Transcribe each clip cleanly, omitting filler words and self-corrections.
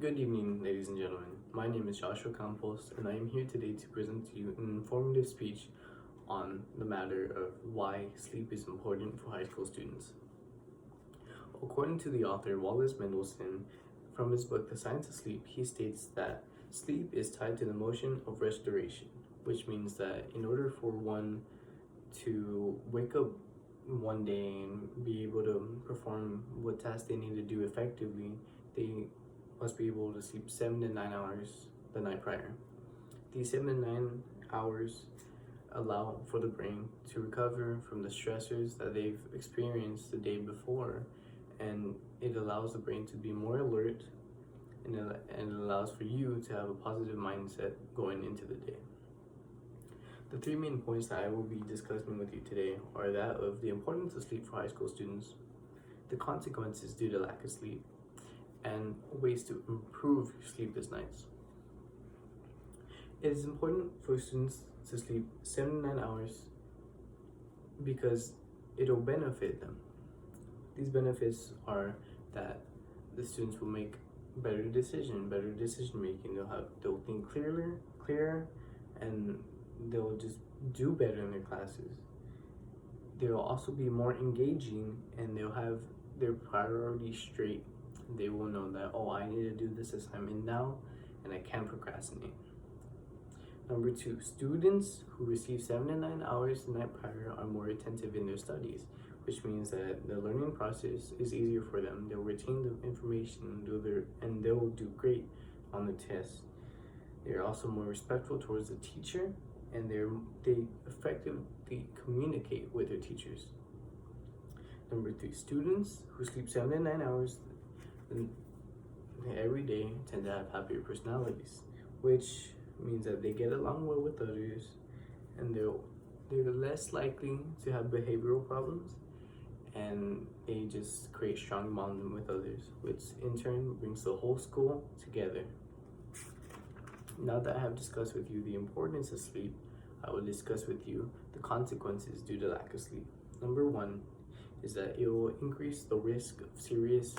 Good evening, ladies and gentlemen. My name is Joshua Campos, and I am here today to present to you an informative speech on the matter of why sleep is important for high school students. According to the author Wallace Mendelson, from his book The Science of Sleep, he states that sleep is tied to the motion of restoration, which means that in order for one to wake up one day and be able to perform what tasks they need to do effectively, they must be able to sleep 7 to 9 hours the night prior. These 7 to 9 hours allow for the brain to recover from the stressors that they've experienced the day before, and it allows the brain to be more alert, and it allows for you to have a positive mindset going into the day. The three main points that I will be discussing with you today are that of the importance of sleep for high school students, the consequences due to lack of sleep, and ways to improve sleepless nights. It is important for students to sleep 7 to 9 hours because it'll benefit them. These benefits are that the students will make better decision making. They'll think clearer, and they'll just do better in their classes. They'll also be more engaging, and they'll have their priorities straight. They will know that, I need to do this assignment now, and I can't procrastinate. Number 2, students who receive 7 to 9 hours the night prior are more attentive in their studies, which means that the learning process is easier for them. They'll retain the information and they'll do great on the test. They're also more respectful towards the teacher, and they effectively communicate with their teachers. Number 3, students who sleep 7 to 9 hours every day tend to have happier personalities, which means that they get along well with others, and they're less likely to have behavioral problems, and they just create strong bonding with others, which in turn brings the whole school together. Now that I have discussed with you the importance of sleep, I will discuss with you the consequences due to lack of sleep. Number 1 is that it will increase the risk of serious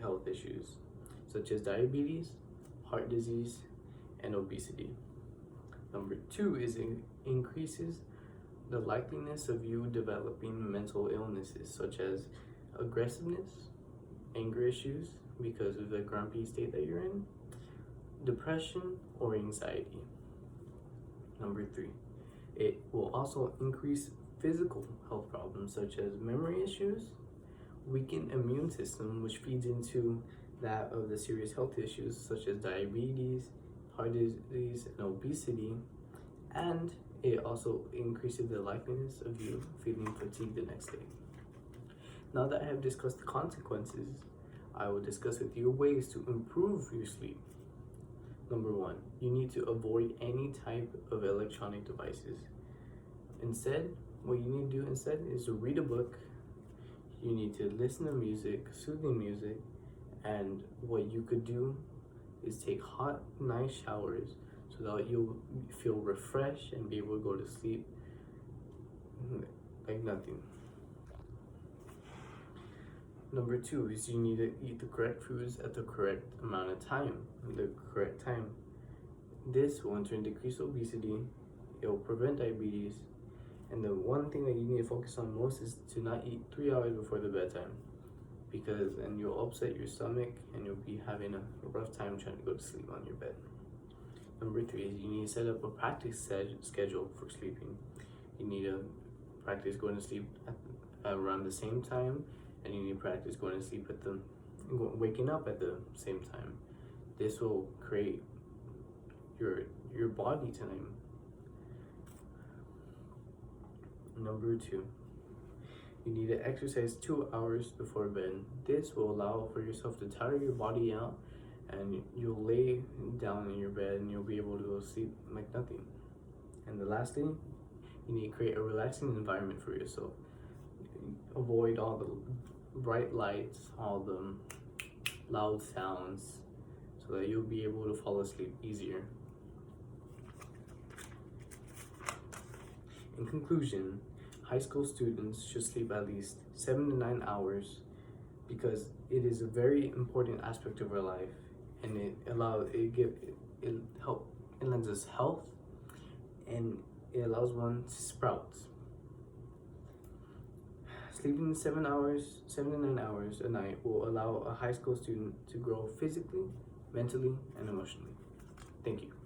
health issues such as diabetes, heart disease, and obesity. Number 2 is it increases the likeliness of you developing mental illnesses such as aggressiveness, anger issues because of the grumpy state that you're in, depression, or anxiety. Number 3, it will also increase physical health problems such as memory issues, weakened immune system, which feeds into that of the serious health issues such as diabetes, heart disease, and obesity, and it also increases the likeliness of you feeling fatigued the next day. Now that I have discussed the consequences, I will discuss with you ways to improve your sleep. Number 1, you need to avoid any type of electronic devices. Instead, what you need to do instead is to read a book. You need to listen to music, soothing music, and what you could do is take hot, nice showers so that you'll feel refreshed and be able to go to sleep like nothing. Number 2 is you need to eat the correct foods at the correct amount of time, the correct time. This will in turn decrease obesity, it will prevent diabetes, and the one thing that you need to focus on most is to not eat 3 hours before the bedtime, because then you'll upset your stomach and you'll be having a rough time trying to go to sleep on your bed. Number 3 is you need to set up a practice schedule for sleeping. You need to practice going to sleep around the same time, and you need to practice going to sleep waking up at the same time. This will create your body time. Number 2, you need to exercise 2 hours before bed. This will allow for yourself to tire your body out, and you'll lay down in your bed and you'll be able to go to sleep like nothing. And the last thing, you need to create a relaxing environment for yourself. Avoid all the bright lights, all the loud sounds, so that you'll be able to fall asleep easier. In conclusion, high school students should sleep at least 7 to 9 hours because it is a very important aspect of our life, and it lends us health, and it allows one to sprout. Sleeping 7 to 9 hours a night will allow a high school student to grow physically, mentally, and emotionally. Thank you.